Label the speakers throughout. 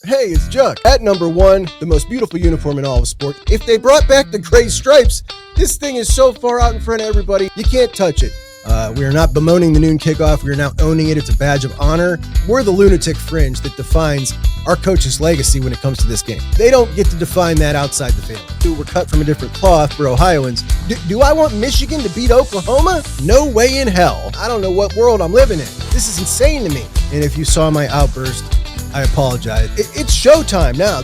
Speaker 1: Hey, it's Juck. At number one, the most beautiful uniform in all of sport. If they brought back the gray stripes, this thing is so far out in front of everybody, you can't touch it. We are not bemoaning the noon kickoff. We are now owning it. It's a badge of honor. We're the lunatic fringe that defines our coach's legacy when it comes to this game. They don't get to define that outside the family. We're cut from a different cloth for Ohioans. Do I want Michigan to beat Oklahoma? No way in hell. I don't know what world I'm living in. This is insane to me. And if you saw my outburst, I apologize. It's showtime now.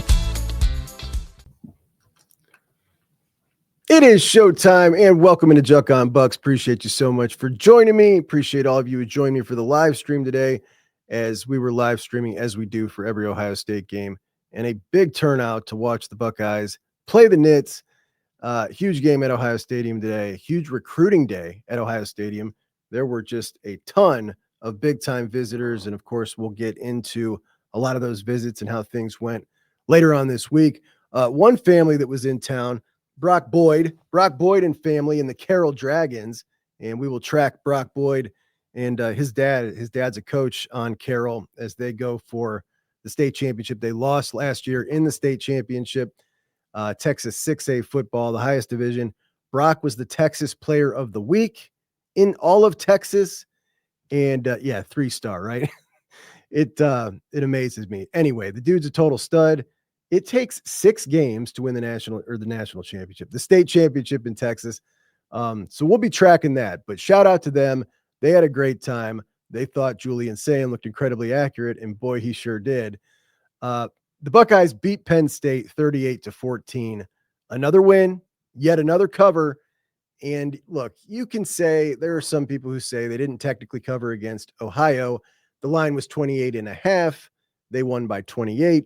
Speaker 1: It is showtime, and welcome into Juck on Bucks. Appreciate you so much for joining me. Appreciate all of you who joined me for the live stream today, as we were live streaming as we do for every Ohio State game, and a big turnout to watch the Buckeyes play the Nits. Huge game at Ohio Stadium today. Huge recruiting day at Ohio Stadium. There were just a ton of big-time visitors, and of course, we'll get into a lot of those visits and how things went later on this week. One family that was in town, Brock Boyd and family and the Carroll Dragons, and we will track Brock Boyd and his dad. His dad's a coach on Carroll as they go for the state championship. They lost last year in the state championship. Texas 6A football, the highest division. Brock was the Texas Player of the Week in all of Texas, and 3-star, right? It amazes me. Anyway, the dude's a total stud. It takes 6 games to win the national championship, the state championship in Texas. So we'll be tracking that, but shout out to them. They had a great time. They thought Julian Sayin looked incredibly accurate, and boy, he sure did. The Buckeyes beat Penn State 38-14. Another win, yet another cover. And look, you can say there are some people who say they didn't technically cover against Ohio. The line was 28.5. They won by 28.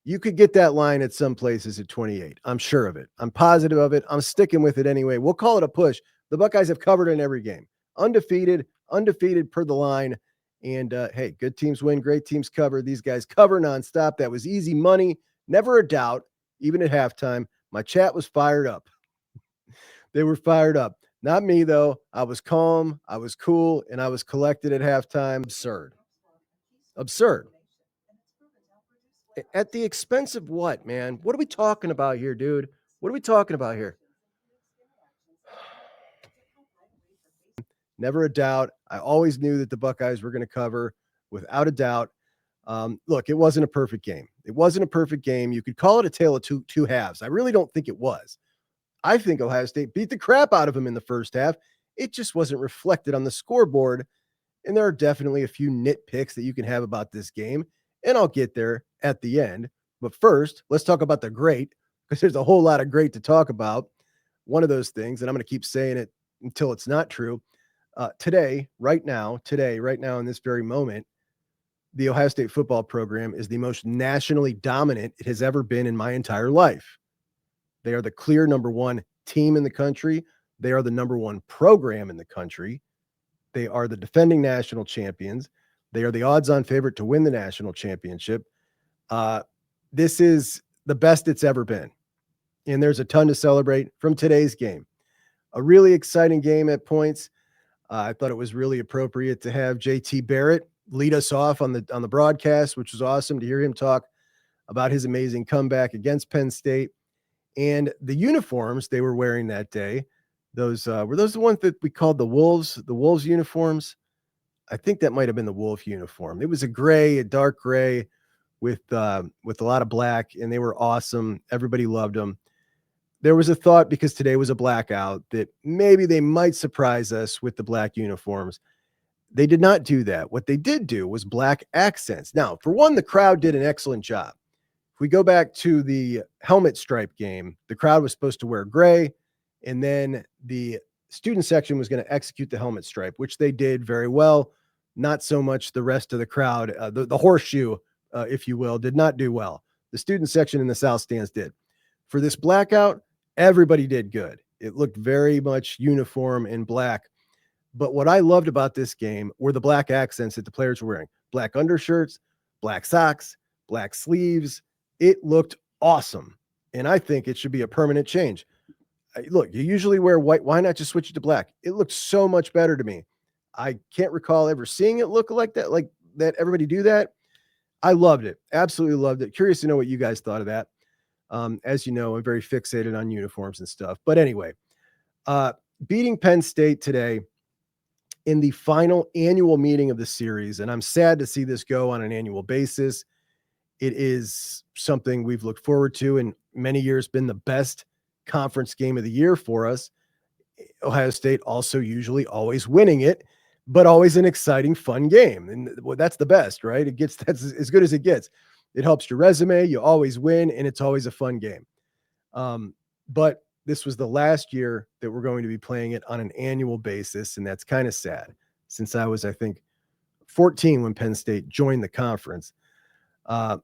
Speaker 1: You could get that line at some places at 28. I'm sure of it. I'm positive of it. I'm sticking with it anyway. We'll call it a push. The Buckeyes have covered in every game. Undefeated per the line. And hey, good teams win, great teams cover. These guys cover nonstop. That was easy money. Never a doubt, even at halftime. My chat was fired up. They were fired up. Not me, though. I was calm, I was cool, and I was collected at halftime. Absurd. At the expense of what, man? What are we talking about here, dude? What are we talking about here? Never a doubt. I always knew that the Buckeyes were going to cover, without a doubt. Look, it wasn't a perfect game. You could call it a tale of two halves. I really don't think it was. I think Ohio State beat the crap out of them in the first half. It just wasn't reflected on the scoreboard. And there are definitely a few nitpicks that you can have about this game. And I'll get there at the end. But first, let's talk about the great, because there's a whole lot of great to talk about. One of those things, and I'm going to keep saying it until it's not true. Today, right now, in this very moment, the Ohio State football program is the most nationally dominant it has ever been in my entire life. They are the clear number one team in the country. They are the number one program in the country. They are the defending national champions. They are the odds-on favorite to win the national championship. This is the best it's ever been. And there's a ton to celebrate from today's game. A really exciting game at points. I thought it was really appropriate to have JT Barrett lead us off on the broadcast, which was awesome to hear him talk about his amazing comeback against Penn State. And the uniforms they were wearing that day, those were those the ones that we called the Wolves uniforms? I think that might have been the Wolf uniform. It was a dark gray with a lot of black, and they were awesome. Everybody loved them. There was a thought, because today was a blackout, that maybe they might surprise us with the black uniforms. They did not do that. What they did do was black accents. Now, for one, the crowd did an excellent job. If we go back to the helmet stripe game, the crowd was supposed to wear gray, and then the student section was going to execute the helmet stripe, which they did very well. Not so much the rest of the crowd. The horseshoe, if you will, did not do well. The student section in the South Stands did. For this blackout, everybody did good. It looked very much uniform in black. But what I loved about this game were the black accents that the players were wearing. Black undershirts, black socks, black sleeves. It looked awesome. And I think it should be a permanent change. Look, you usually wear white. Why not just switch it to black? It looked so much better to me. I can't recall ever seeing it look like that everybody do that. I loved it. Absolutely loved it. Curious to know what you guys thought of that. As you know, I'm very fixated on uniforms and stuff. But anyway, uh, beating Penn State today in the final annual meeting of the series, and I'm sad to see this go on an annual basis. It is something we've looked forward to in many years, been the best conference game of the year for us. Ohio State also usually always winning it, but always an exciting, fun game. And well, that's the best, right? That's as good as it gets. It helps your resume. You always win, and it's always a fun game. But this was the last year that we're going to be playing it on an annual basis, and that's kind of sad since I was, I think, 14 when Penn State joined the conference. But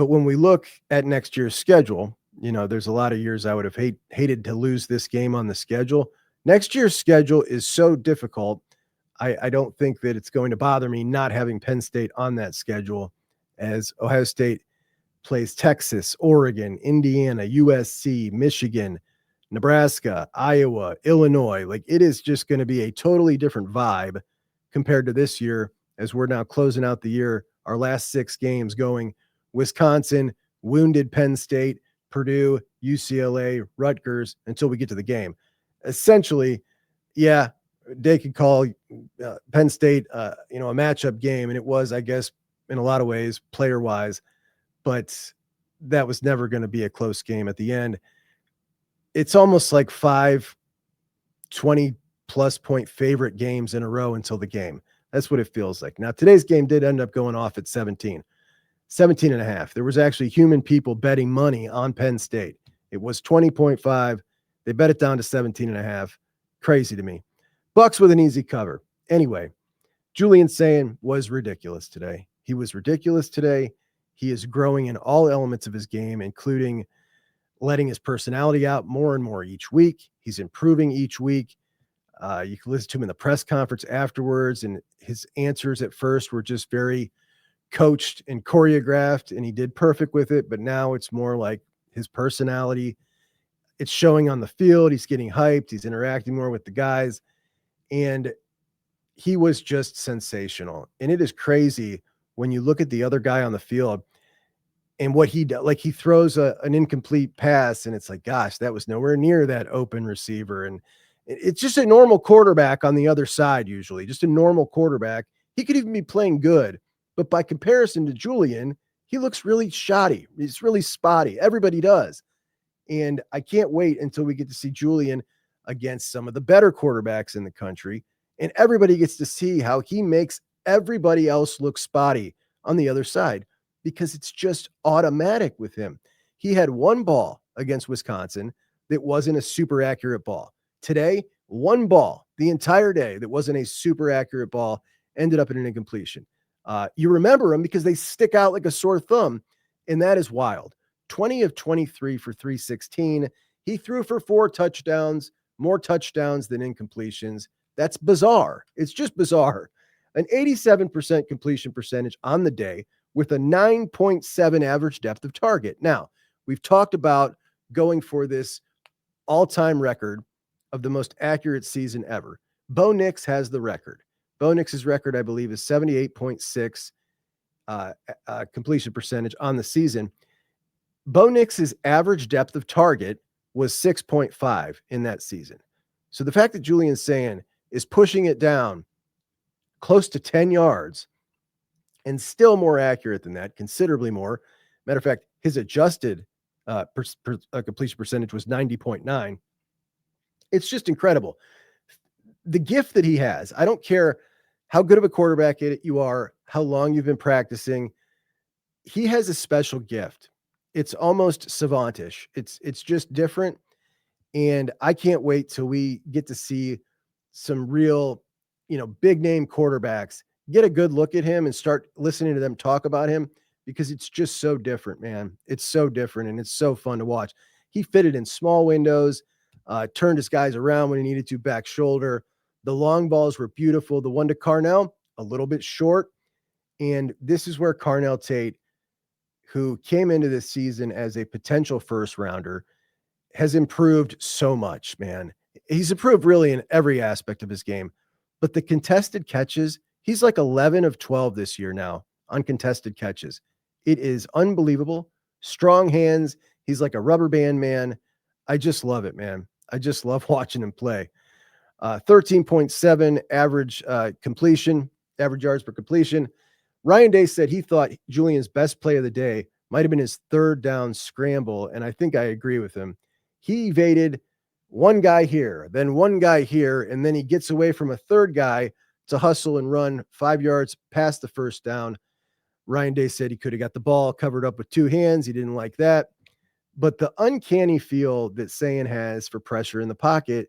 Speaker 1: when we look at next year's schedule, there's a lot of years I would have hated to lose this game on the schedule. Next year's schedule is so difficult. I don't think that it's going to bother me not having Penn State on that schedule, as Ohio State plays Texas, Oregon, Indiana, USC, Michigan, Nebraska, Iowa, Illinois. Like, it is just going to be a totally different vibe compared to this year, as we're now closing out the year, our last 6 games going Wisconsin, wounded Penn State, Purdue, UCLA, Rutgers, until we get to the game. Essentially, yeah, they could call Penn State, a matchup game, and it was, I guess, in a lot of ways, player-wise, but that was never going to be a close game at the end. It's almost like 5 20-plus point favorite games in a row until the game. That's what it feels like. Now, today's game did end up going off at 17 and a half. There was actually human people betting money on Penn State. It was 20.5. They bet it down to 17 and a half. Crazy to me. Bucks with an easy cover. Anyway, Julian Sayin was ridiculous today. He was ridiculous today. He is growing in all elements of his game, including letting his personality out more and more each week. He's improving each week. You can listen to him in the press conference afterwards, and his answers at first were just very coached and choreographed, and he did perfect with it. But now it's more like his personality. It's showing on the field. He's getting hyped. He's interacting more with the guys. And he was just sensational. And it is crazy when you look at the other guy on the field and what he does. Like, he throws an incomplete pass, and it's like, gosh, that was nowhere near that open receiver. And it's just a normal quarterback on the other side, usually just a normal quarterback. He could even be playing good, but by comparison to Julian, he looks really shoddy. He's really spotty. Everybody does. And I can't wait until we get to see Julian against some of the better quarterbacks in the country. And everybody gets to see how he makes everybody else look spotty on the other side, because it's just automatic with him. He had one ball against Wisconsin that wasn't a super accurate ball. Today, one ball the entire day that wasn't a super accurate ball ended up in an incompletion. You remember him because they stick out like a sore thumb, and that is wild. 20 of 23 for 316. He threw for 4 touchdowns, more touchdowns than incompletions. That's bizarre. It's just bizarre. An 87% completion percentage on the day with a 9.7 average depth of target. Now, we've talked about going for this all-time record of the most accurate season ever. Bo Nix has the record. Bo Nix's record, I believe, is 78.6 completion percentage on the season. Bo Nix's average depth of target was 6.5 in that season. So the fact that Julian Sayin is pushing it down close to 10 yards and still more accurate than that, considerably more. Matter of fact, his adjusted completion percentage was 90.9. It's just incredible. The gift that he has, I don't care how good of a quarterback you are, how long you've been practicing, he has a special gift. It's almost savantish. It's just different. And I can't wait till we get to see some real, big name quarterbacks get a good look at him and start listening to them talk about him, because it's just so different, man. It's so different, and it's so fun to watch. He fitted in small windows, turned his guys around when he needed to, back shoulder. The long balls were beautiful. The one to Carnell, a little bit short. And this is where Carnell Tate, who came into this season as a potential first rounder, has improved so much, man. He's improved really in every aspect of his game, but the contested catches, he's like 11 of 12 this year now uncontested catches. It is unbelievable. Strong hands. He's like a rubber band man. I just love it, man. I just love watching him play. 13.7 average completion, average yards per completion. Ryan Day said he thought Julian's best play of the day might have been his third down scramble, and I think I agree with him. He evaded one guy here, then one guy here, and then he gets away from a third guy to hustle and run 5 yards past the first down. Ryan Day said he could have got the ball covered up with two hands. He didn't like that. But the uncanny feel that Sayin has for pressure in the pocket,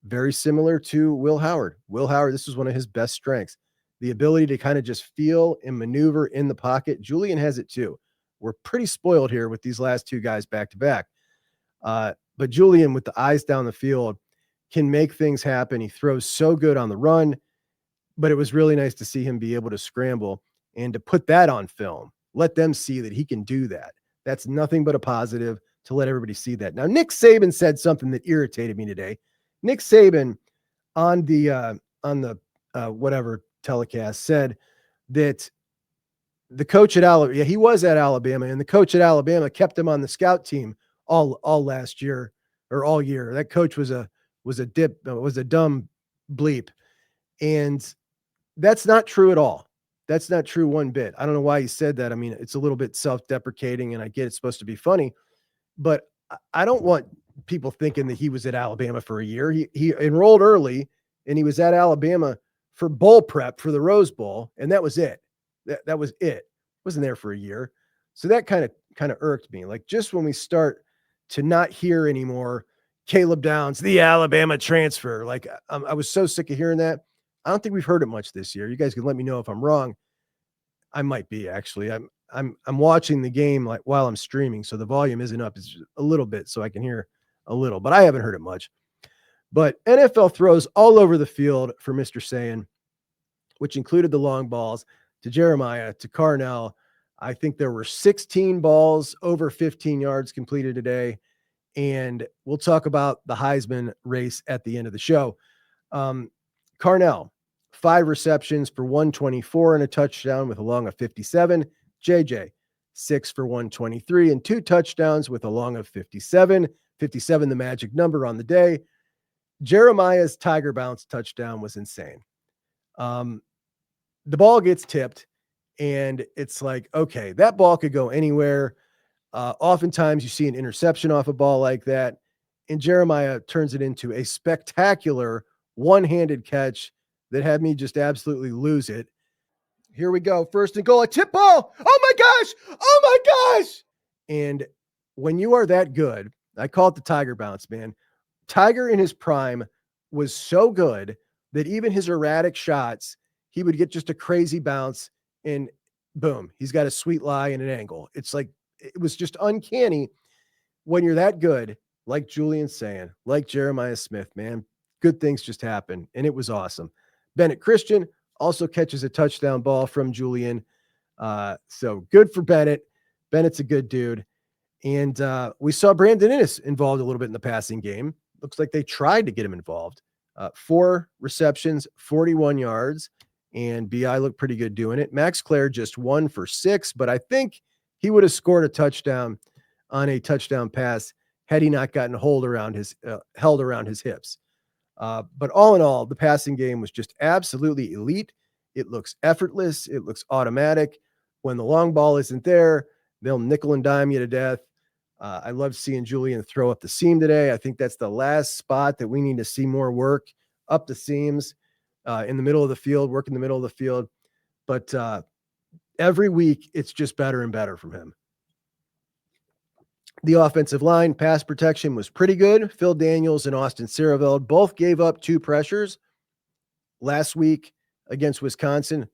Speaker 1: very similar to Will Howard. Will Howard, this was one of his best strengths, the ability to kind of just feel and maneuver in the pocket. Julian has it too. We're pretty spoiled here with these last two guys back to back. But Julian, with the eyes down the field, can make things happen. He throws so good on the run, but it was really nice to see him be able to scramble and to put that on film. Let them see that he can do that. That's nothing but a positive to let everybody see that. Now, Nick Saban said something that irritated me today. Nick Saban on the whatever telecast said that the coach at Alabama, he was at Alabama, and the coach at Alabama kept him on the scout team all last year or all year. That coach was a dumb bleep. And that's not true at all. That's not true one bit. I don't know why he said that. I mean, it's a little bit self-deprecating, and I get it's supposed to be funny, but I don't want people thinking that he was at Alabama for a year. He enrolled early, and he was at Alabama for bowl prep for the Rose Bowl, and that was it. That was it. Wasn't there for a year. So that kind of irked me. Like, just when we start to not hear anymore, Caleb Downs, the Alabama transfer. Like, I was so sick of hearing that. I don't think we've heard it much this year. You guys can let me know if I'm wrong. I might be, actually. I'm watching the game like while I'm streaming, so the volume isn't up. It's just a little bit, so I can hear a little, but I haven't heard it much. But NFL throws all over the field for Mr. Sayin, which included the long balls to Jeremiah, to Carnell. I think there were 16 balls over 15 yards completed today. And we'll talk about the Heisman race at the end of the show. Carnell, 5 receptions for 124 and a touchdown with a long of 57. JJ, 6 for 123 and 2 touchdowns with a long of 57. 57, the magic number on the day. Jeremiah's Tiger Bounce touchdown was insane. The ball gets tipped, and it's like, okay, that ball could go anywhere. Oftentimes you see an interception off a ball like that, and Jeremiah turns it into a spectacular one-handed catch that had me just absolutely lose it. Here we go. First and goal, a tip ball. Oh my gosh. Oh my gosh. And when you are that good, I call it the Tiger Bounce, man. Tiger in his prime was so good that even his erratic shots, he would get just a crazy bounce and boom, he's got a sweet lie and an angle. It's like, it was just uncanny when you're that good, like Julian Sayin, like Jeremiah Smith, man. Good things just happen, and it was awesome. Bennett Christian also catches a touchdown ball from Julian. So good for Bennett. Bennett's a good dude. And we saw Brandon Innes involved a little bit in the passing game. Looks like they tried to get him involved. 4 receptions, 41 yards, and BI looked pretty good doing it. Max Clare just 1 for 6, but I think he would have scored a touchdown on a touchdown pass had he not gotten held around his hips. But all in all, the passing game was just absolutely elite. It looks effortless. It looks automatic. When the long ball isn't there, they'll nickel and dime you to death. I love seeing Julian throw up the seam today. I think that's the last spot that we need to see more work, up the seams, in the middle of the field, work in the middle of the field. But every week, it's just better and better from him. The offensive line pass protection was pretty good. Phil Daniels and Austin Saraveld both gave up 2 pressures. Last week against Wisconsin,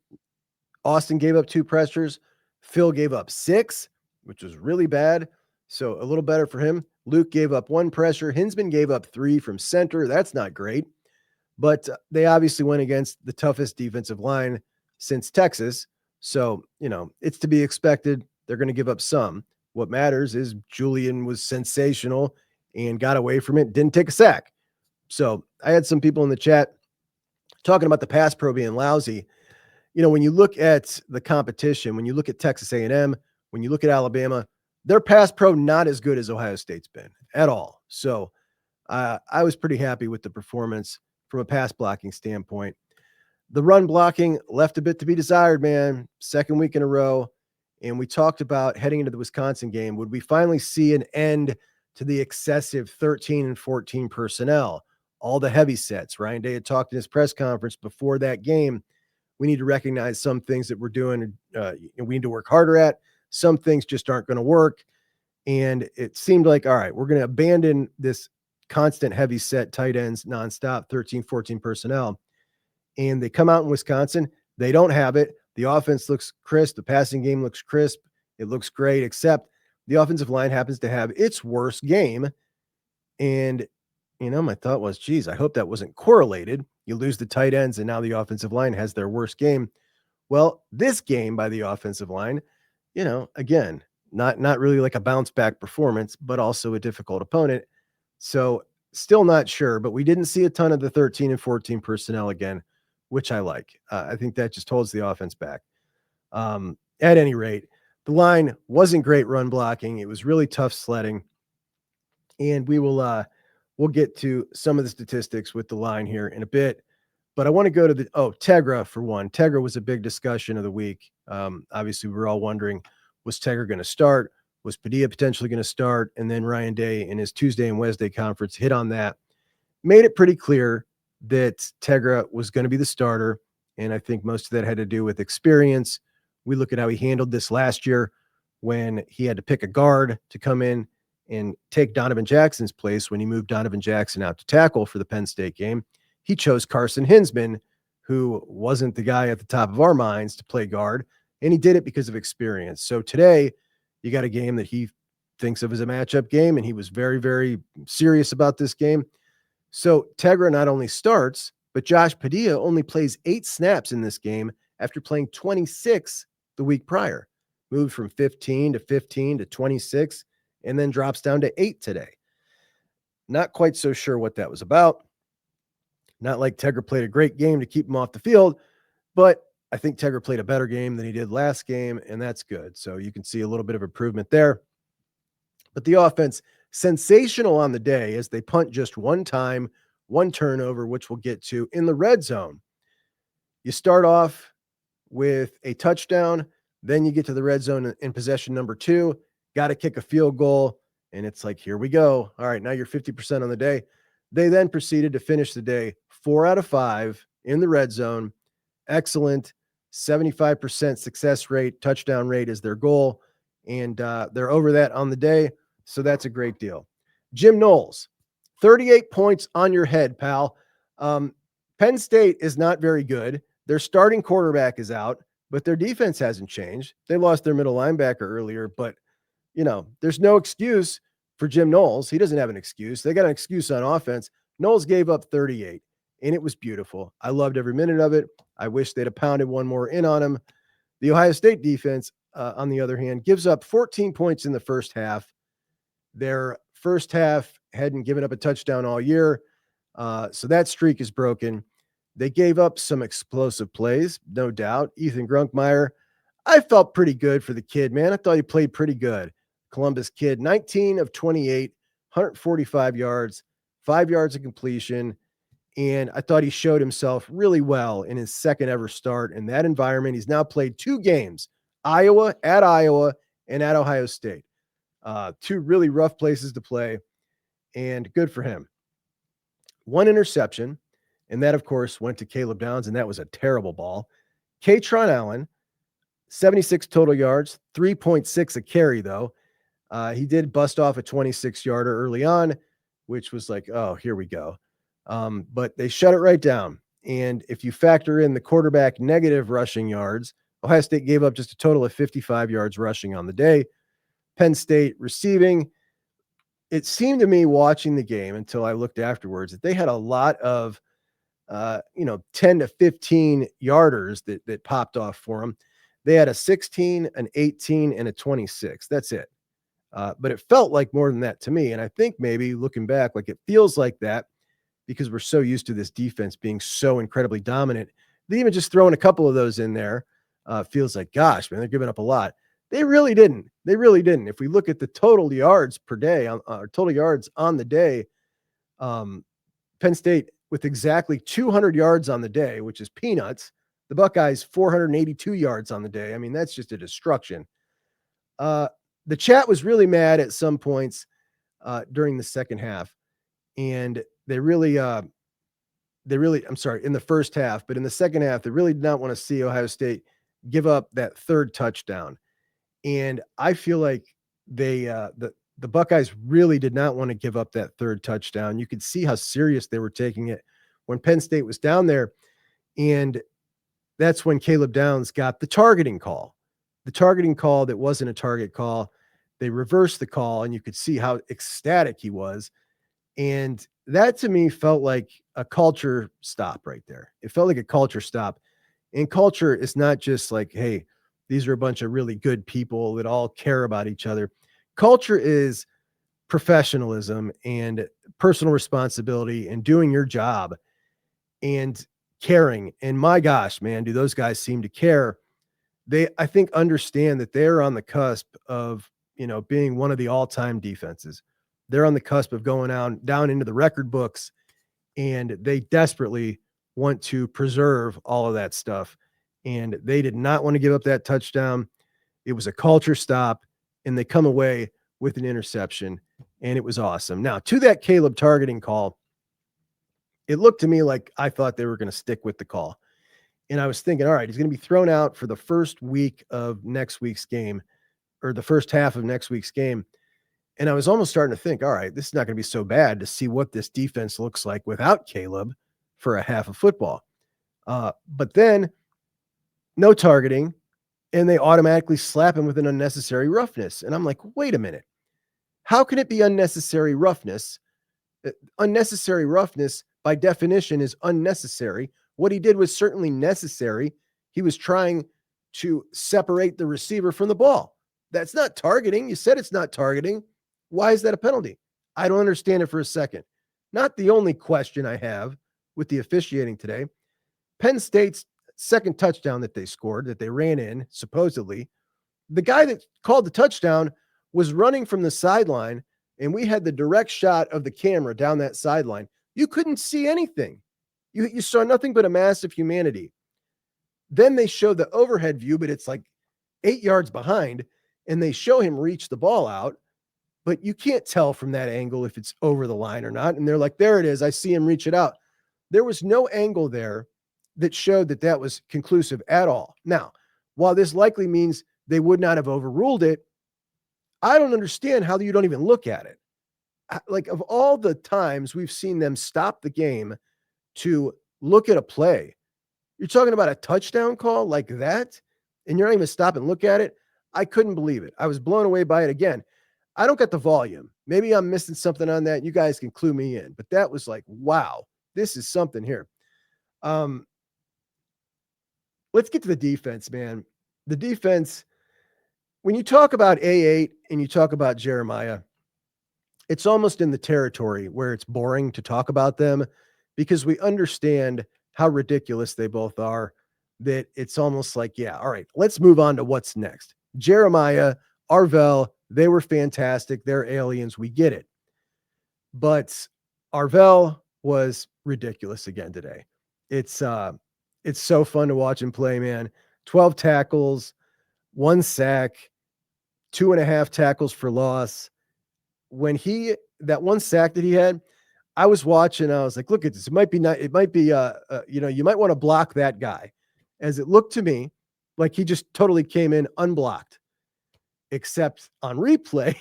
Speaker 1: Austin gave up 2 pressures. Phil gave up 6, which was really bad. So a little better for him. Luke gave up 1 pressure. Hinsman gave up 3 from center. That's not great. But they obviously went against the toughest defensive line since Texas. So, it's to be expected. They're going to give up some. What matters is Julian was sensational and got away from it, didn't take a sack. So I had some people in the chat talking about the pass pro being lousy. when you look at the competition, when you look at Texas A&M, when you look at Alabama, their pass pro not as good as Ohio State's been at all. So I was pretty happy with the performance from a pass blocking standpoint. The run blocking left a bit to be desired, man. Second week in a row. And we talked about heading into the Wisconsin game. Would we finally see an end to the excessive 13 and 14 personnel? All the heavy sets. Ryan Day had talked in his press conference before that game. We need to recognize some things that we're doing. We need to work harder at. Some things just aren't going to work. And it seemed like, all right, we're going to abandon this constant heavy set tight ends nonstop, 13, 14 personnel. And they come out in Wisconsin. They don't have it. The offense looks crisp. The passing game looks crisp. It looks great, except the offensive line happens to have its worst game. And, my thought was, geez, I hope that wasn't correlated. You lose the tight ends, and now the offensive line has their worst game. Well, this game by the offensive line, again, not really like a bounce back performance, but also a difficult opponent. So still not sure, but we didn't see a ton of the 13 and 14 personnel again, which I like. I think that just holds the offense back. At any rate, the line wasn't great run blocking. It was really tough sledding. And we'll get to some of the statistics with the line here in a bit. But I want to go to Tegra for one. Tegra was a big discussion of the week. Obviously, we were all wondering, was Tegra going to start? Was Padilla potentially going to start? And then Ryan Day in his Tuesday and Wednesday conference hit on that. Made it pretty clear that Tegra was going to be the starter. And I think most of that had to do with experience. We look at how he handled this last year when he had to pick a guard to come in and take Donovan Jackson's place when he moved Donovan Jackson out to tackle for the Penn State game. He chose Carson Hinsman, who wasn't the guy at the top of our minds to play guard, and he did it because of experience. So today, you got a game that he thinks of as a matchup game, and he was very, very serious about this game. So Tegra not only starts, but Josh Padilla only plays 8 snaps in this game after playing 26 the week prior. Moved from 15 to 15 to 26, and then drops down to 8 today. Not quite so sure what that was about. Not like Tegra played a great game to keep him off the field, but I think Tegra played a better game than he did last game, and that's good. So you can see a little bit of improvement there. But the offense, sensational on the day as they punt just one time, one turnover, which we'll get to in the red zone. You start off with a touchdown, then you get to the red zone in possession number 2, got to kick a field goal, and it's like, here we go. All right, now you're 50% on the day. They then proceeded to finish the day 4 out of 5 in the red zone. Excellent. 75% success rate, touchdown rate is their goal. And they're over that on the day. So that's a great deal. Jim Knowles, 38 points on your head, pal. Penn State is not very good. Their starting quarterback is out, but their defense hasn't changed. They lost their middle linebacker earlier, but there's no excuse for Jim Knowles. He doesn't have an excuse. They got an excuse on offense. Knowles gave up 38, and it was beautiful. I loved every minute of it. I wish they'd have pounded one more in on him. The Ohio State defense, on the other hand, gives up 14 points in the first half. Their first half hadn't given up a touchdown all year, so that streak is broken. They gave up some explosive plays, no doubt. Ethan Grunkmeyer, I felt pretty good for the kid, man. I thought he played pretty good. Columbus kid, 19 of 28, 145 yards, 5 yards of completion. And I thought he showed himself really well in his second ever start in that environment. He's now played 2 games, Iowa, and at Ohio State. 2 really rough places to play, and good for him. 1 interception, and that, of course, went to Caleb Downs, and that was a terrible ball. Katron Allen, 76 total yards, 3.6 a carry, though. He did bust off a 26-yarder early on, which was like, oh, here we go. But they shut it right down. And if you factor in the quarterback negative rushing yards, Ohio State gave up just a total of 55 yards rushing on the day. Penn State receiving, it seemed to me watching the game until I looked afterwards that they had a lot of 10 to 15 yarders that popped off for them. They had a 16, an 18, and a 26. That's it. But it felt like more than that to me. And I think maybe looking back, like it feels like that because we're so used to this defense being so incredibly dominant. even just throwing a couple of those in there feels like, gosh, man, they're giving up a lot. They really didn't. They really didn't. If we look at the total yards per day, total yards on the day, Penn State with exactly 200 yards on the day, which is peanuts. The Buckeyes 482 yards on the day. I mean, that's just a destruction. The chat was really mad at some points during the second half, and they really, I'm sorry, in the first half, but in the second half, they really did not want to see Ohio State give up that third touchdown. And I feel like the Buckeyes really did not want to give up that third touchdown. You could see how serious they were taking it when Penn State was down there. And that's when Caleb Downs got the targeting call that wasn't a target call. They reversed the call, and you could see how ecstatic he was. And that to me felt like a culture stop right there. It felt like a culture stop. And culture is not just like, hey, these are a bunch of really good people that all care about each other. Culture is professionalism and personal responsibility and doing your job and caring. And my gosh, man, do those guys seem to care. They, I think, understand that they're on the cusp of, being one of the all-time defenses. They're on the cusp of going down into the record books, and they desperately want to preserve all of that stuff. And they did not want to give up that touchdown. It was a culture stop, and they come away with an interception, and it was awesome. Now, to that Caleb targeting call, it looked to me like I thought they were going to stick with the call. And I was thinking, all right, he's going to be thrown out for the first week of next week's game, or the first half of next week's game. And I was almost starting to think, all right, this is not going to be so bad to see what this defense looks like without Caleb for a half of football. But then no targeting, and they automatically slap him with an unnecessary roughness. And I'm like, wait a minute. How can it be unnecessary roughness? Unnecessary roughness, by definition, is unnecessary. What he did was certainly necessary. He was trying to separate the receiver from the ball. That's not targeting. You said it's not targeting. Why is that a penalty? I don't understand it for a second. Not the only question I have with the officiating today. Penn State's second touchdown that they scored, that they ran in, supposedly, the guy that called the touchdown was running from the sideline, and we had the direct shot of the camera down that sideline. You couldn't see anything. You saw nothing but a mass of humanity. Then they show the overhead view, but it's like 8 yards behind, and they show him reach the ball out, but you can't tell from that angle if it's over the line or not. And they're like, there it is. I see him reach it out. There was no angle there that showed that that was conclusive at all. Now, while this likely means they would not have overruled it, I don't understand how you don't even look at it. Like, of all the times we've seen them stop the game to look at a play, you're talking about a touchdown call like that, and you're not even stop and look at it. I couldn't believe it. I was blown away by it. Again, I don't get the volume. Maybe I'm missing something on that. You guys can clue me in, but that was like, wow, this is something here. Let's get to the defense, man. The defense, when you talk about A8 and you talk about Jeremiah, it's almost in the territory where it's boring to talk about them because we understand how ridiculous they both are, that it's almost like, yeah, all right, let's move on to what's next. Jeremiah, Arvell, they were fantastic. They're aliens. We get it. But Arvell was ridiculous again today. It's so fun to watch him play, man. 12 tackles, 1 sack, 2.5 tackles for loss. When that 1 sack that he had, I was watching, I was like, look at this. It might be, you might want to block that guy, as it looked to me like he just totally came in unblocked, except on replay,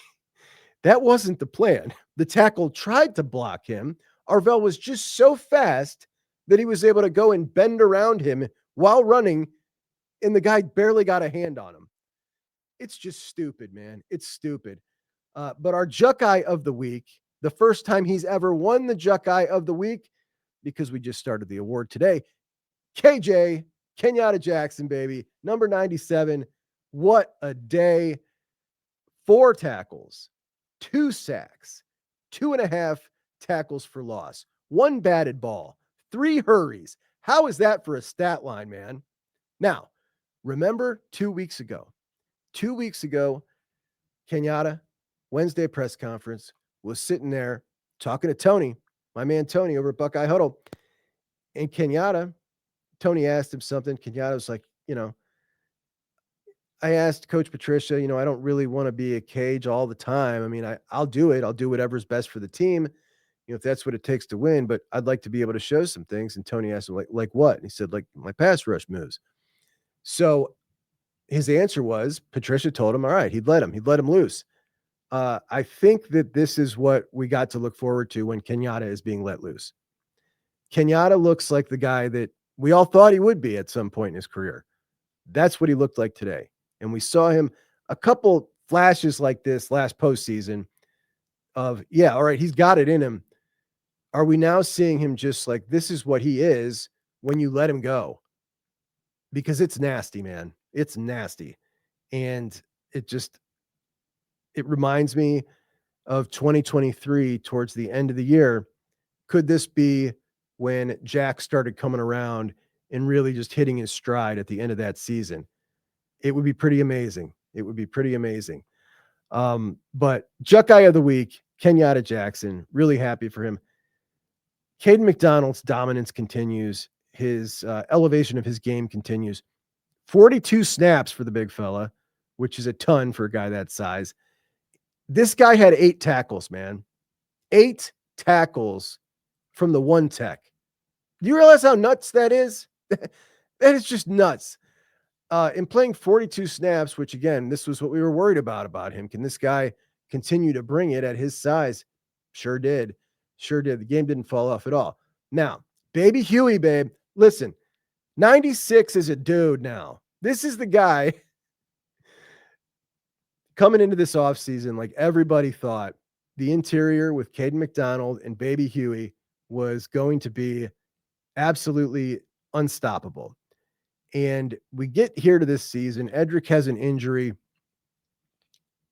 Speaker 1: that wasn't the plan. The tackle tried to block him. Arvell was just so fast that he was able to go and bend around him while running, and the guy barely got a hand on him. It's just stupid, man. It's stupid. But our Juck'Eye of the week, the first time he's ever won the Juck'Eye of the week, because we just started the award today, KJ, Kenyatta Jackson, baby, number 97. What a day. 4 tackles, 2 sacks, 2.5 tackles for loss, 1 batted ball, 3 hurries, How is that for a stat line, man? Now, remember 2 weeks ago, 2 weeks ago, Kenyatta, Wednesday press conference, was sitting there talking to Tony, my man Tony over at Buckeye Huddle. And Tony asked him something. Kenyatta was like, I asked Coach Patricia, I don't really want to be a cage all the time. I mean, I'll do it. I'll do whatever's best for the team, if that's what it takes to win. But I'd like to be able to show some things. And Tony asked him, like what? And he said, like my pass rush moves. So his answer was Patricia told him, all right, he'd let him loose. I think that this is what we got to look forward to when Kenyatta is being let loose. Kenyatta looks like the guy that we all thought he would be at some point in his career. That's what he looked like today. And we saw him a couple flashes like this last postseason of, yeah, all right, he's got it in him. Are we now seeing him just like, this is what he is when you let him go? Because it's nasty, man. It's nasty. And it reminds me of 2023 towards the end of the year. Could this be when Jack started coming around and really just hitting his stride at the end of that season? It would be pretty amazing. But Juck Eye of the Week, Kenyatta Jackson, really happy for him. Caden McDonald's dominance continues. His elevation of his game continues. 42 snaps for the big fella, which is a ton for a guy that size. This guy had 8 tackles, man. 8 tackles from the one tech. Do you realize how nuts that is? That is just nuts. In playing 42 snaps, which again, this was what we were worried about him. Can this guy continue to bring it at his size? Sure did. The game didn't fall off at all. Now, baby Huey, babe, listen, 96 is a dude now. This is the guy coming into this offseason. Like everybody thought the interior with Caden McDonald and baby Huey was going to be absolutely unstoppable. And we get here to this season. Edric has an injury,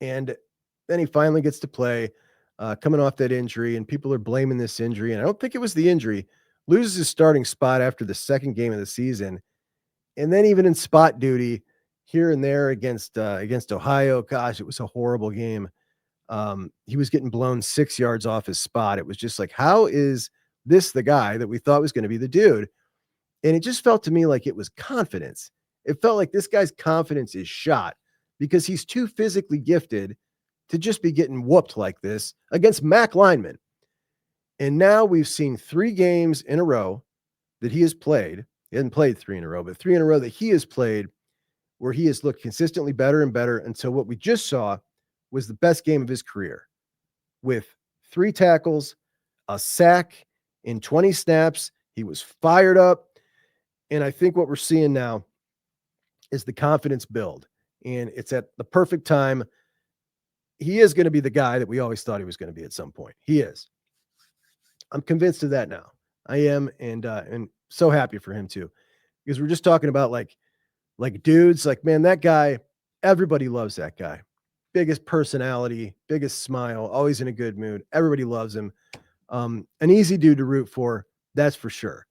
Speaker 1: and then he finally gets to play coming off that injury, and people are blaming this injury. And I don't think it was the injury. Loses his starting spot after the second game of the season. And then even in spot duty here and there against Ohio, gosh, it was a horrible game. He was getting blown 6 yards off his spot. It was just like, how is this the guy that we thought was going to be the dude? And it just felt to me like it was confidence. It felt like this guy's confidence is shot because he's too physically gifted to just be getting whooped like this against MAC linemen. And now we've seen 3 games in a row that he has played. He hasn't played 3 in a row, but 3 in a row that he has played where he has looked consistently better and better until what we just saw was the best game of his career with 3 tackles, a sack in 20 snaps. He was fired up. And I think what we're seeing now is the confidence build. And it's at the perfect time. He is going to be the guy that we always thought he was going to be at some point. He is. I'm convinced of that now. I am. And so happy for him too. Because we're just talking about like dudes, like, man, that guy, everybody loves that guy. Biggest personality, biggest smile, always in a good mood. Everybody loves him. An easy dude to root for. That's for sure.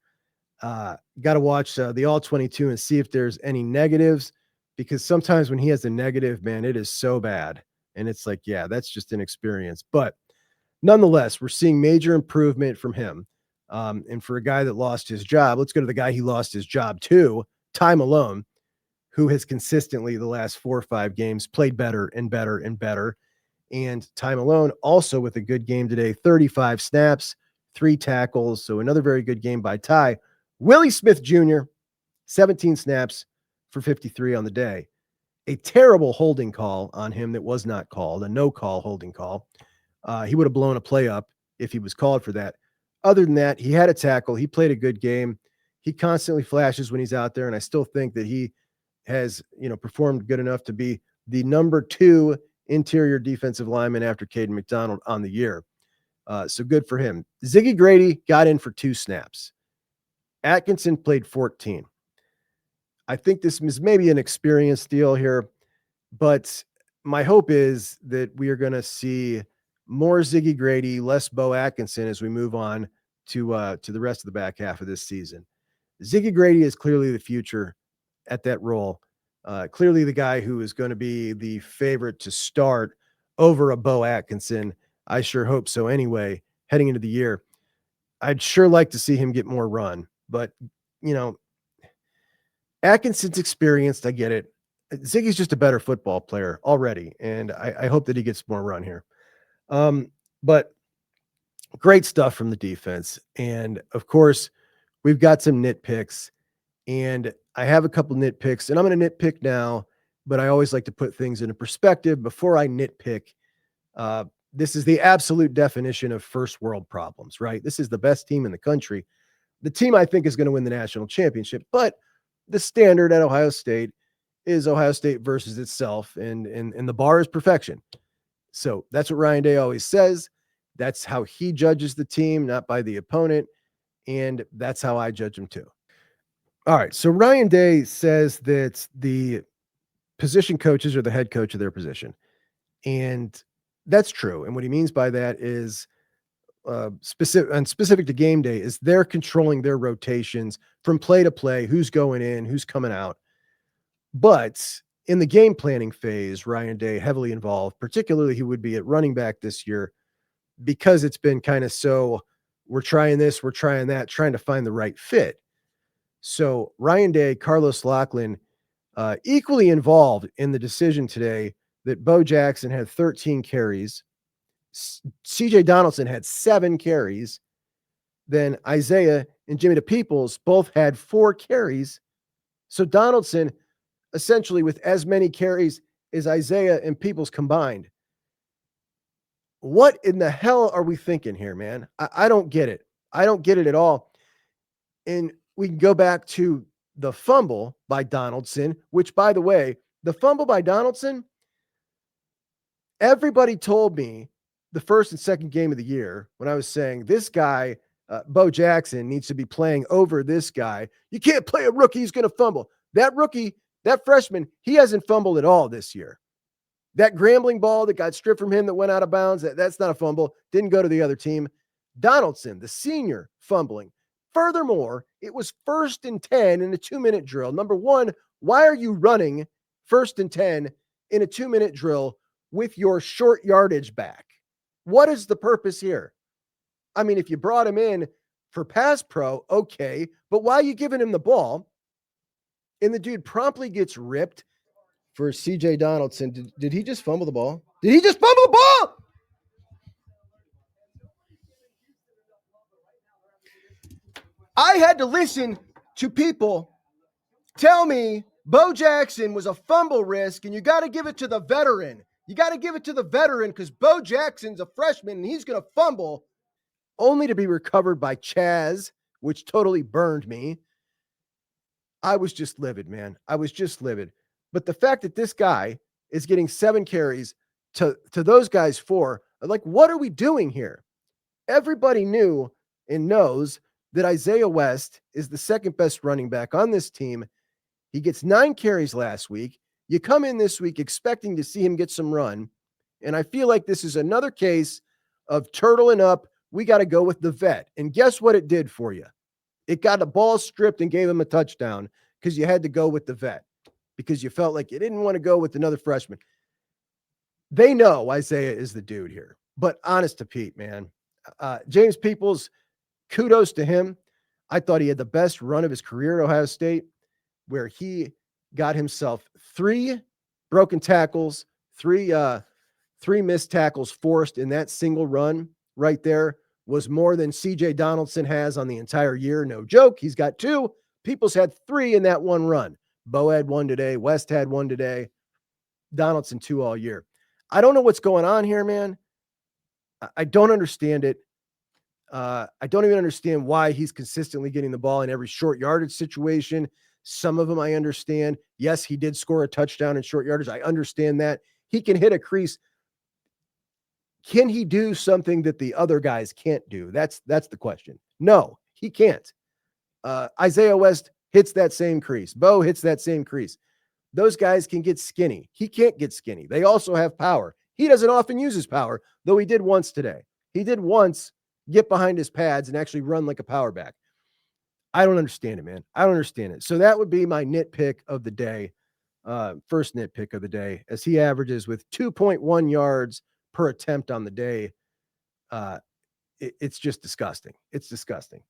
Speaker 1: Got to watch the All 22 and see if there's any negatives, because sometimes when he has a negative, man, it is so bad. And it's like, yeah, that's just inexperience. But nonetheless, we're seeing major improvement from him. And for a guy that lost his job, let's go to the guy he lost his job to, Ty Malone, who has consistently the last 4 or 5 games played better and better and better. And Ty Malone also with a good game today, 35 snaps, 3 tackles. So another very good game by Ty. Willie Smith Jr., 17 snaps for 53 on the day. A terrible holding call on him that was not called, a no-call holding call. He would have blown a play up if he was called for that. Other than that, he had a tackle. He played a good game. He constantly flashes when he's out there, and I still think that he has, performed good enough to be the number 2 interior defensive lineman after Caden McDonald on the year. So good for him. Ziggy Grady got in for 2 snaps. Atkinson played 14. I think this is maybe an experience deal here, but my hope is that we are going to see more Ziggy Grady, less Bo Atkinson as we move on to the rest of the back half of this season. Ziggy Grady is clearly the future at that role. Clearly the guy who is going to be the favorite to start over a Bo Atkinson. I sure hope so anyway, heading into the year. I'd sure like to see him get more run, but you know, Atkinson's experienced. I get it. Ziggy's just a better football player already, and I hope that he gets more run here. But great stuff from the defense. And of course, we've got some nitpicks, and I have a couple nitpicks, and I'm going to nitpick now, but I always like to put things into perspective before I nitpick. This is the absolute definition of first world problems, right? This is the best team in the country. The team I think is going to win the national championship, but the standard at Ohio State is Ohio State versus itself, and the bar is perfection. So that's what Ryan Day always says. That's how he judges the team, not by the opponent. And that's how I judge him too. All right. So Ryan Day says that the position coaches are the head coach of their position. And that's true. And what he means by that is specific to game day is they're controlling their rotations from play to play, who's going in, who's coming out. But in the game planning phase, Ryan Day heavily involved, particularly he would be at running back this year, because it's been kind of so we're trying this, we're trying that, trying to find the right fit. So Ryan Day, Carlos Loughlin, equally involved in the decision today that Bo Jackson had 13 carries. CJ Donaldson had 7 carries. Then Isaiah and Jimmy DePeoples both had 4 carries. So Donaldson essentially with as many carries as Isaiah and Peoples combined. What in the hell are we thinking here, man? I don't get it. I don't get it at all. And we can go back to the fumble by Donaldson, which, by the way, the fumble by Donaldson, everybody told me the first and second game of the year when I was saying this guy, Bo Jackson, needs to be playing over this guy. You can't play a rookie who's going to fumble. That rookie, that freshman, he hasn't fumbled at all this year. That Grambling ball that got stripped from him that went out of bounds, that's not a fumble. Didn't go to the other team. Donaldson, the senior, fumbling. Furthermore, it was 1st and 10 in a 2-minute drill. Number one, why are you running 1st and 10 in a 2-minute drill with your short yardage back? What is the purpose here? I mean, if you brought him in for pass pro, okay, but why are you giving him the ball? And the dude promptly gets ripped. For CJ Donaldson, did he just fumble the ball? Did he just fumble the ball? I had to listen to people tell me Bo Jackson was a fumble risk, and you got to give it to the veteran. You got to give it to the veteran because Bo Jackson's a freshman and he's going to fumble, only to be recovered by Chaz, which totally burned me. I was just livid, man. I was just livid. But the fact that this guy is getting 7 carries to those guys 4, like, what are we doing here? Everybody knew and knows that Isaiah West is the second best running back on this team. He gets 9 carries last week. You come in this week expecting to see him get some run. And I feel like this is another case of turtling up. We got to go with the vet. And guess what it did for you? It got the ball stripped and gave him a touchdown because you had to go with the vet, because you felt like you didn't want to go with another freshman. They know Isaiah is the dude here. But honest to Pete, man, James Peoples, kudos to him. I thought he had the best run of his career at Ohio State, where he got himself 3 broken tackles, 3 missed tackles forced in that single run right there was more than CJ Donaldson has on the entire year. No joke. He's got 2. Peoples had 3 in that one run. Bo had 1 today. West had 1 today. Donaldson 2 all year. I don't know what's going on here, man. I don't understand it. I don't even understand why he's consistently getting the ball in every short yardage situation. Some of them I understand. Yes, he did score a touchdown in short yardage. I understand that. He can hit a crease. Can he do something that the other guys can't do? That's the question. No, he can't. Isaiah West hits that same crease. Bo hits that same crease. Those guys can get skinny. He can't get skinny. They also have power. He doesn't often use his power, though he did once today. He did once get behind his pads and actually run like a power back. I don't understand it, man. I don't understand it. So that would be my nitpick of the day. First nitpick of the day, as he averages with 2.1 yards per attempt on the day. It's just disgusting. It's disgusting.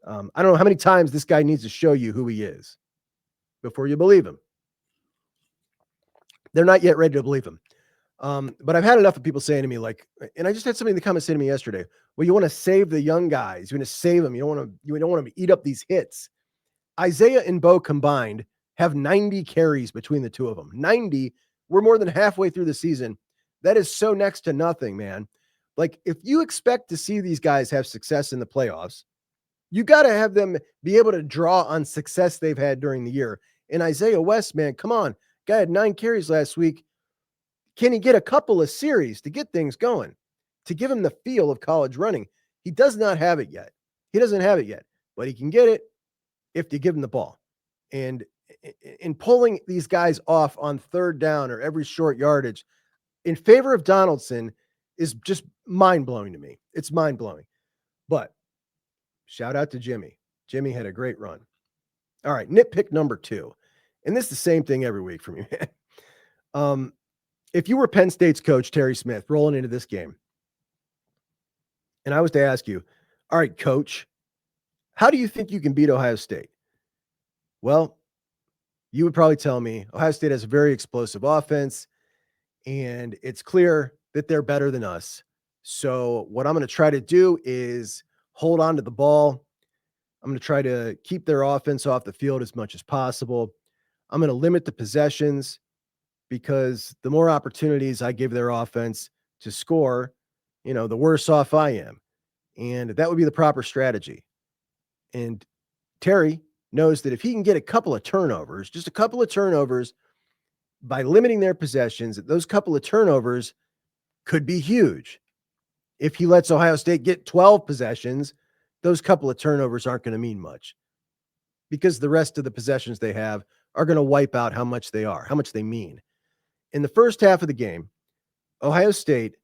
Speaker 1: I don't know how many times this guy needs to show you who he is before you believe him. They're not yet ready to believe him. But I've had enough of people saying to me, like, and I just had somebody in the comments say to me yesterday, well, you want to save the young guys. You want to save them. You don't want to eat up these hits. Isaiah and Bo combined have 90 carries between the two of them. 90. We're more than halfway through the season. That is so next to nothing, man. Like, if you expect to see these guys have success in the playoffs, you got to have them be able to draw on success they've had during the year. And Isaiah West, man, come on. Guy had 9 carries last week. Can he get a couple of series to get things going, to give him the feel of college running? He does not have it yet. He doesn't have it yet, but he can get it if you give him the ball. And in pulling these guys off on third down or every short yardage in favor of Donaldson is just mind-blowing to me. It's mind-blowing. But shout out to Jimmy. Jimmy had a great run. All right, nitpick number 2. And this is the same thing every week for me, man. If you were Penn State's coach, Terry Smith, rolling into this game, and I was to ask you, all right, coach, how do you think you can beat Ohio State? Well, you would probably tell me Ohio State has a very explosive offense, and it's clear that they're better than us. So what I'm going to try to do is hold on to the ball. I'm going to try to keep their offense off the field as much as possible. I'm going to limit the possessions, because the more opportunities I give their offense to score, the worse off I am. And that would be the proper strategy. And Terry knows that if he can get a couple of turnovers, just a couple of turnovers, by limiting their possessions, those couple of turnovers could be huge. If he lets Ohio State get 12 possessions, those couple of turnovers aren't going to mean much, because the rest of the possessions they have are going to wipe out how much they mean. In the first half of the game, Ohio State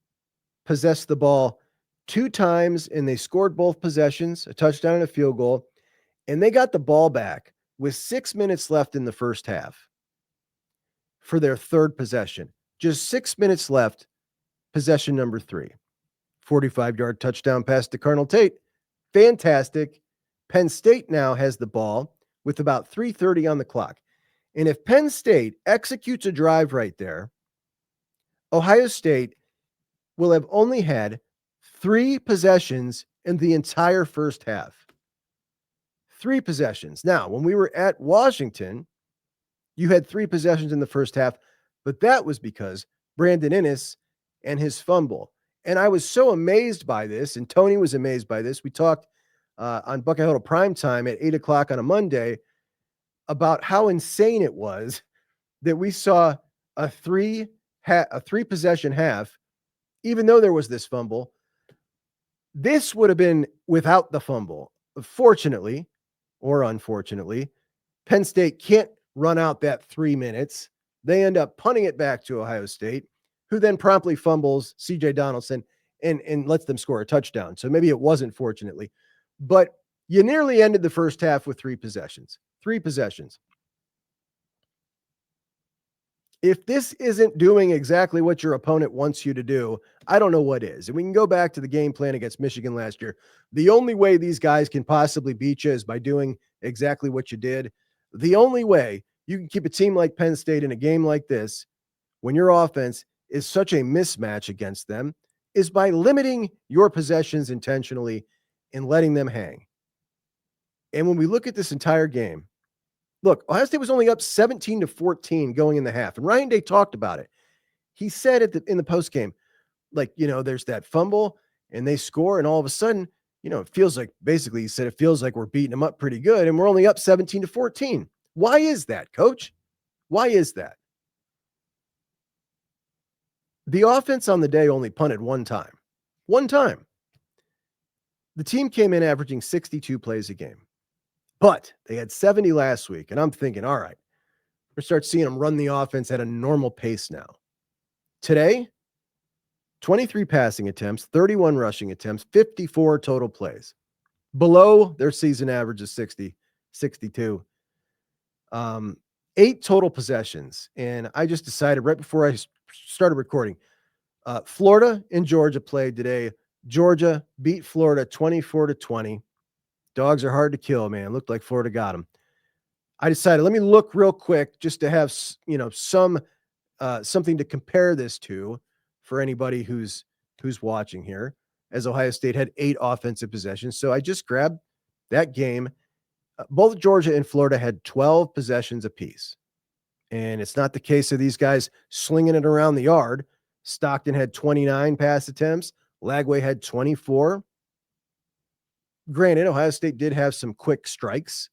Speaker 1: possessed the ball 2 times, and they scored both possessions, a touchdown and a field goal, and they got the ball back with 6 minutes left in the first half for their third possession. Just 6 minutes left, possession number 3. 45-yard touchdown pass to Colonel Tate. Fantastic. Penn State now has the ball with about 3:30 on the clock. And if Penn State executes a drive right there, Ohio State will have only had 3 possessions in the entire first half. 3 possessions. Now, when we were at Washington, you had 3 possessions in the first half, but that was because Brandon Inniss and his fumble. And I was so amazed by this, and Tony was amazed by this. We talked on Buckeye Huddle Primetime at 8 o'clock on a Monday about how insane it was that we saw a 3 possession half, even though there was this fumble. This would have been without the fumble. Fortunately, or unfortunately, Penn State can't run out that 3 minutes. They end up punting it back to Ohio State, who then promptly fumbles CJ Donaldson and lets them score a touchdown. So maybe it wasn't fortunately, but you nearly ended the first half with 3 possessions. 3 possessions. If this isn't doing exactly what your opponent wants you to do, I don't know what is. And we can go back to the game plan against Michigan last year. The only way these guys can possibly beat you is by doing exactly what you did. The only way you can keep a team like Penn State in a game like this, when your offense is such a mismatch against them, is by limiting your possessions intentionally and letting them hang. And when we look at this entire game, look, Ohio State was only up 17-14 going in the half. And Ryan Day talked about it. He said in the postgame, like, there's that fumble and they score, and all of a sudden, it feels like, basically he said, it feels like we're beating them up pretty good, and we're only up 17-14. Why is that, coach? Why is that? The offense on the day only punted 1 time. 1 time. The team came in averaging 62 plays a game. But they had 70 last week, and I'm thinking, all right, we're start seeing them run the offense at a normal pace now. Today, 23 passing attempts, 31 rushing attempts, 54 total plays. Below their season average of 60 62. 8 total possessions. And I just decided right before I started recording, Florida and Georgia played today. Georgia beat Florida 24-20. Dogs are hard to kill, man. Looked like Florida got them. I decided, let me look real quick just to have, something to compare this to for anybody who's watching here, as Ohio State had 8 offensive possessions. So I just grabbed that game. Both Georgia and Florida had 12 possessions apiece. And it's not the case of these guys slinging it around the yard. Stockton had 29 pass attempts. Lagway had 24. Granted, Ohio State did have some quick strikes,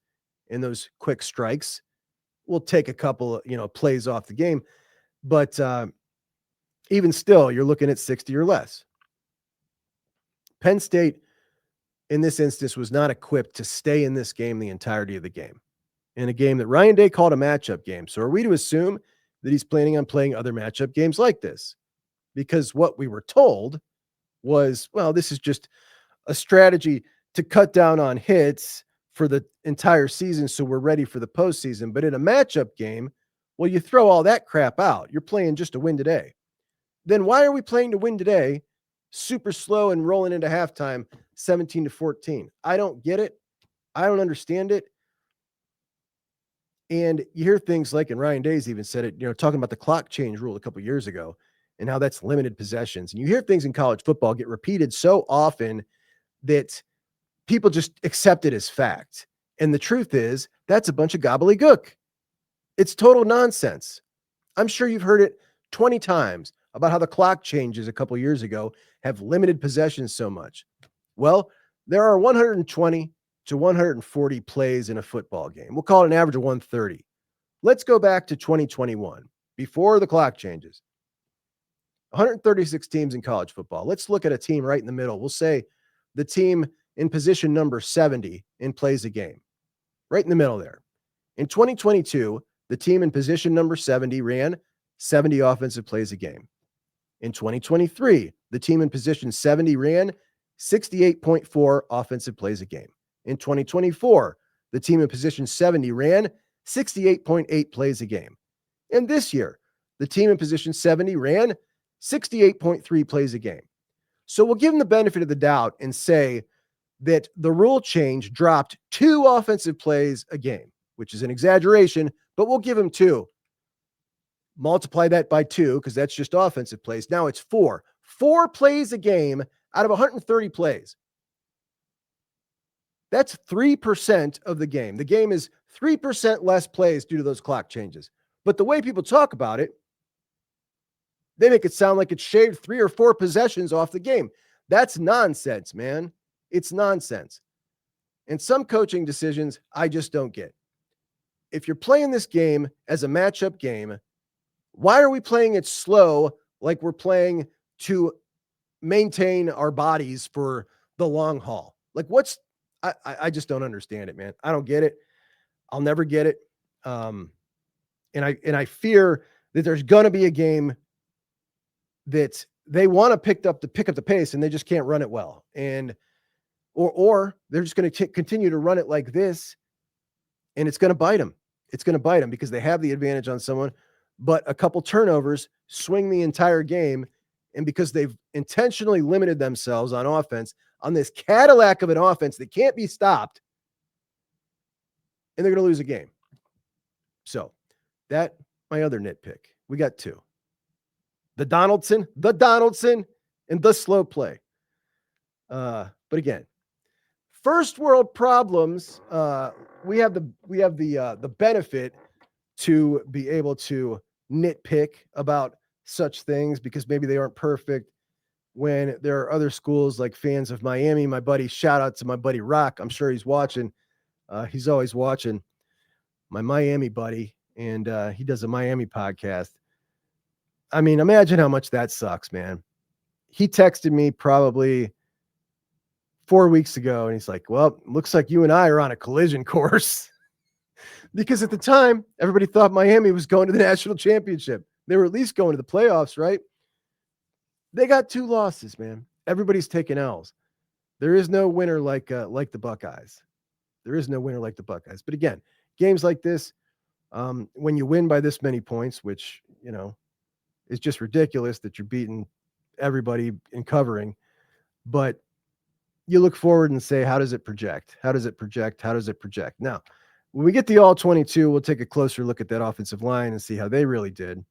Speaker 1: and those quick strikes will take a couple of, plays off the game. But even still, you're looking at 60 or less. Penn State, in this instance, was not equipped to stay in this game the entirety of the game, in a game that Ryan Day called a matchup game. So are we to assume that he's planning on playing other matchup games like this? Because what we were told was, well, this is just a strategy to cut down on hits for the entire season so we're ready for the postseason. But in a matchup game, well, you throw all that crap out. You're playing just to win today. Then why are we playing to win today, super slow and rolling into halftime 17-14? I don't get it. I don't understand it. And you hear things like, and Ryan Days even said it, talking about the clock change rule a couple of years ago and how that's limited possessions. And you hear things in college football get repeated so often that people just accept it as fact. And the truth is, that's a bunch of gobbledygook. It's total nonsense. I'm sure you've heard it 20 times about how the clock changes a couple of years ago have limited possessions so much. Well, there are 120 to 140 plays in a football game. We'll call it an average of 130. Let's go back to 2021, before the clock changes. 136 teams in college football. Let's look at a team right in the middle. We'll say the team in position number 70 and plays a game. Right in the middle there. In 2022, the team in position number 70 ran 70 offensive plays a game. In 2023, the team in position 70 ran 68.4 offensive plays a game. In 2024, the team in position 70 ran 68.8 plays a game. And this year, the team in position 70 ran 68.3 plays a game. So we'll give them the benefit of the doubt and say that the rule change dropped 2 offensive plays a game, which is an exaggeration, but we'll give them 2. Multiply that by 2 because that's just offensive plays. Now it's 4. 4 plays a game out of 130 plays. That's 3% of the game. The game is 3% less plays due to those clock changes. But the way people talk about it, they make it sound like it shaved 3 or 4 possessions off the game. That's nonsense, man. It's nonsense. And some coaching decisions I just don't get. If you're playing this game as a matchup game, why are we playing it slow like we're playing to maintain our bodies for the long haul? Like I just don't understand it, man. I don't get it. I'll never get it. And I fear that there's going to be a game that they want to pick up the pace and they just can't run it well. And or they're just going to continue to run it like this and it's going to bite them. It's going to bite them because they have the advantage on someone, but a couple turnovers swing the entire game. And because they've intentionally limited themselves on offense, on this Cadillac of an offense that can't be stopped, and they're going to lose a game. So that, my other nitpick. We got 2. The Donaldson, and the slow play. But again, first world problems. We have the benefit to be able to nitpick about such things because maybe they aren't perfect. When there are other schools like fans of Miami, my buddy, shout out to my buddy Rock. I'm sure he's watching. He's always watching. My Miami buddy, and he does a Miami podcast. I mean, imagine how much that sucks, man. He texted me probably 4 weeks ago, and he's like, well, looks like you and I are on a collision course. Because at the time, everybody thought Miami was going to the national championship. They were at least going to the playoffs, right? They got 2 losses, man. Everybody's taking L's. There is no winner like the Buckeyes. There is no winner like the Buckeyes. But again, games like this, when you win by this many points, which, is just ridiculous that you're beating everybody and covering, but you look forward and say, how does it project? How does it project? How does it project? Now, when we get the all 22, we'll take a closer look at that offensive line and see how they really did.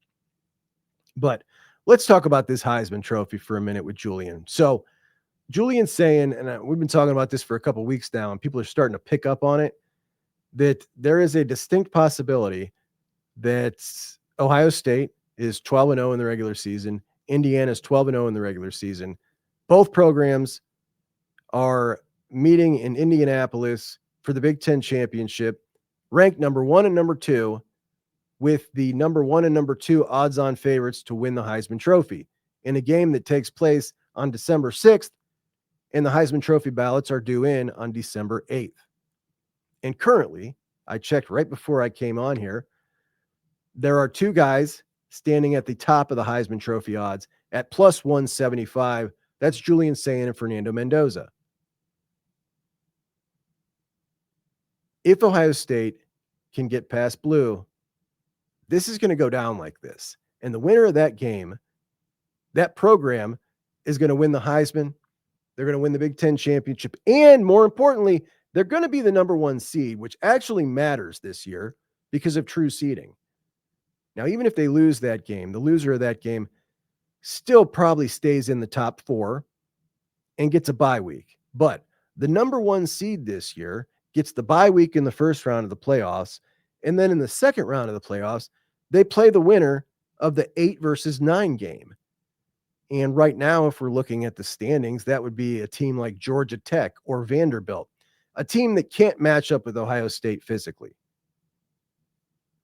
Speaker 1: But let's talk about this Heisman Trophy for a minute with Julian. So Julian's saying, and we've been talking about this for a couple of weeks now, and people are starting to pick up on it, that there is a distinct possibility that Ohio State is 12-0 in the regular season. Indiana is 12-0 in the regular season. Both programs are meeting in Indianapolis for the Big Ten championship, ranked number 1 and number 2, with the number 1 and number 2 odds-on favorites to win the Heisman Trophy in a game that takes place on December 6th, and the Heisman Trophy ballots are due in on December 8th. And currently, I checked right before I came on here, there are 2 guys standing at the top of the Heisman Trophy odds at plus 175. That's Julian Sayin and Fernando Mendoza. If Ohio State can get past blue, this is going to go down like this. And the winner of that game, that program, is going to win the Heisman. They're going to win the Big Ten championship. And more importantly, they're going to be the number 1 seed, which actually matters this year because of true seeding. Now, even if they lose that game, the loser of that game still probably stays in the top 4 and gets a bye week. But the number 1 seed this year gets the bye week in the first round of the playoffs. And then in the second round of the playoffs, they play the winner of the 8 versus 9 game. And right now, if we're looking at the standings, that would be a team like Georgia Tech or Vanderbilt, a team that can't match up with Ohio State physically,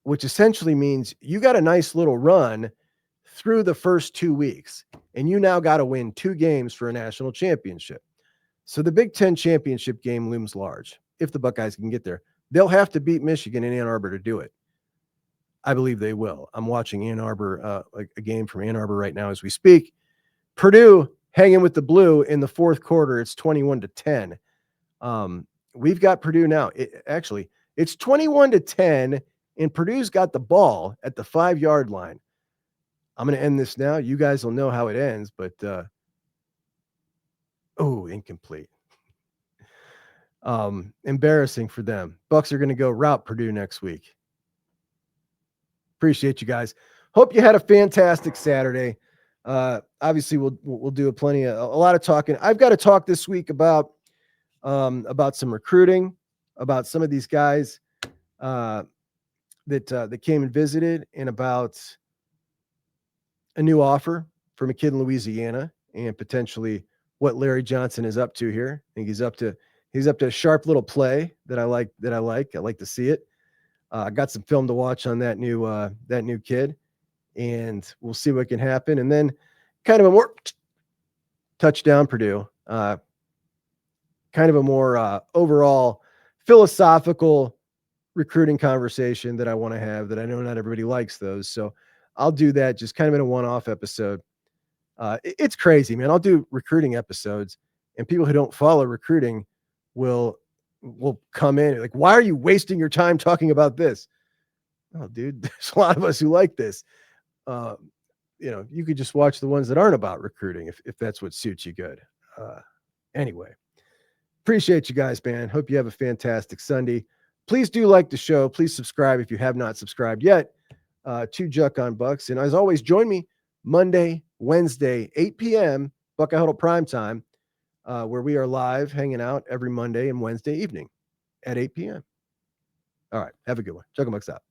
Speaker 1: which essentially means you got a nice little run through the first 2 weeks, and you now got to win 2 games for a national championship. So the Big Ten championship game looms large. If the Buckeyes can get there, they'll have to beat Michigan and Ann Arbor to do it. I believe they will. I'm watching Ann Arbor, a game from Ann Arbor right now as we speak. Purdue hanging with the blue in the fourth quarter. It's 21-10. We've got Purdue now. It's 21-10, and Purdue's got the ball at the 5-yard line. I'm going to end this now. You guys will know how it ends, but incomplete. Embarrassing for them. Bucks are going to go route Purdue next week. Appreciate you guys. Hope you had a fantastic Saturday. Obviously we'll do a lot of talking. I've got to talk this week about some recruiting, about some of these guys that came and visited, and about a new offer from a kid in Louisiana, and potentially what Larry Johnson is up to here. I think he's up to a sharp little play that I like. I like to see it. I got some film to watch on that new kid, and we'll see what can happen. And then kind of a more touchdown Purdue, kind of a more overall philosophical recruiting conversation that I want to have, that I know not everybody likes those. So I'll do that just kind of in a one-off episode. It's crazy, man. I'll do recruiting episodes, and people who don't follow recruiting will come in like, why are you wasting your time talking about this? Oh, dude, there's a lot of us who like this. You could just watch the ones that aren't about recruiting if that's what suits you good. Anyway, appreciate you guys, man. Hope you have a fantastic Sunday. Please do like the show. Please subscribe if you have not subscribed yet to Juck on Bucks. And as always, join me Monday, Wednesday, 8 p.m. Buckeye Huddle Prime Time, where we are live hanging out every Monday and Wednesday evening at 8 p.m. All right. Have a good one. Juck on Bucks out.